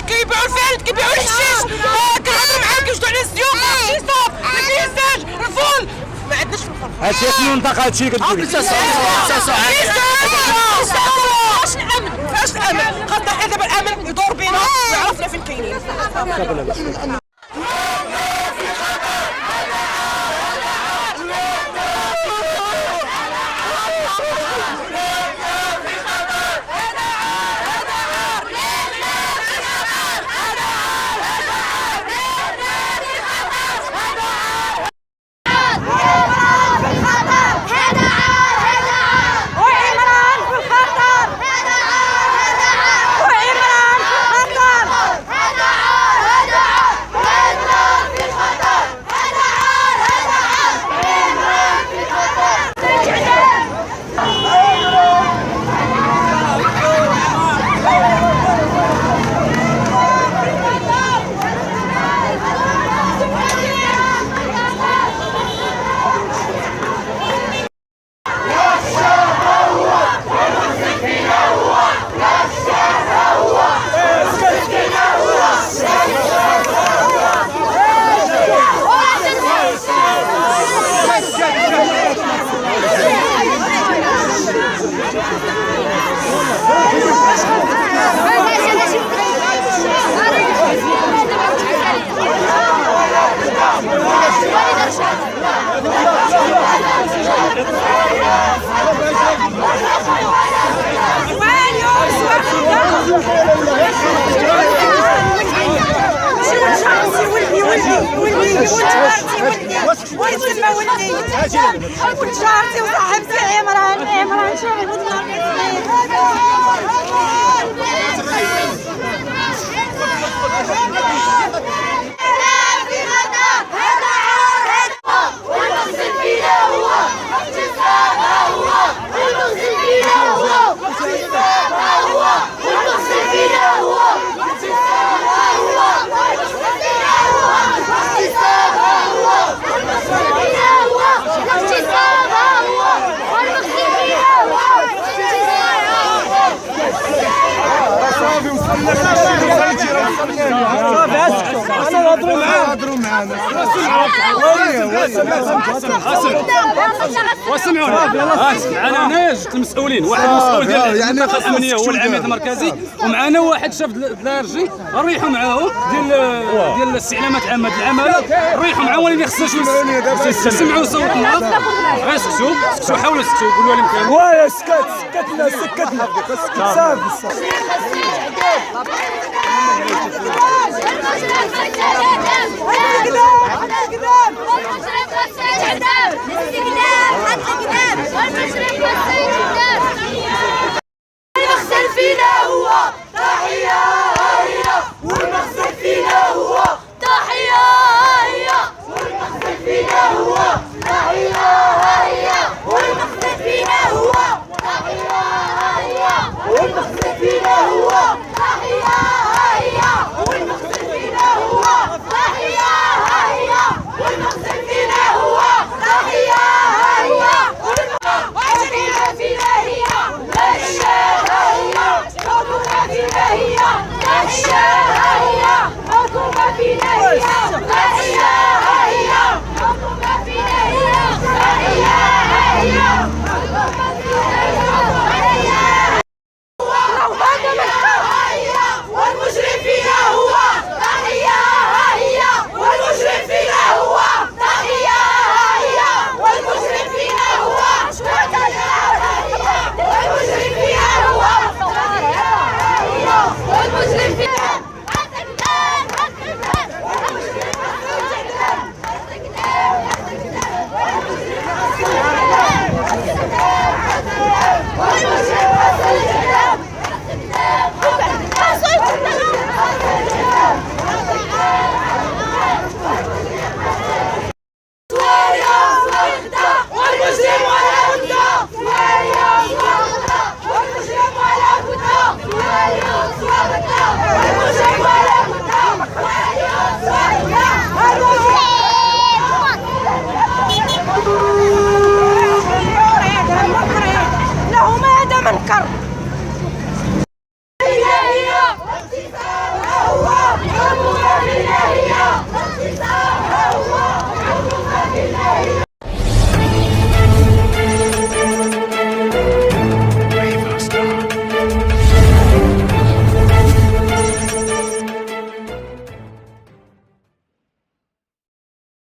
كيبيعوا الفلت كيبيعوا الحشيش كنهضروا معاهم كيوجدوا على الزيوت الاغتصاب البيزاج الفول ما عندناش في الخرف هادشي في المنطقه هادشي اللي كتقولي فاش الامن فاش الامن خاصنا حنا دابا الامن يدور بينا ويعرفنا فين كاينين جارتي وصاحبتي عمران واسمعوني معنا هنايا جوج المسؤولين واحد مسؤول ديال المنطقه الامنيه هو العميد المركزي ومعنا واحد شاف الارجي ريحوا معاهم ديال الاستعلامات العامه ديال العماله ريحوا معاهم ولكن خصنا نسمعوا صوتنا غير سكتوا حاولوا تسكتوا قولوا لهم كامل واه سكتنا صافي قدام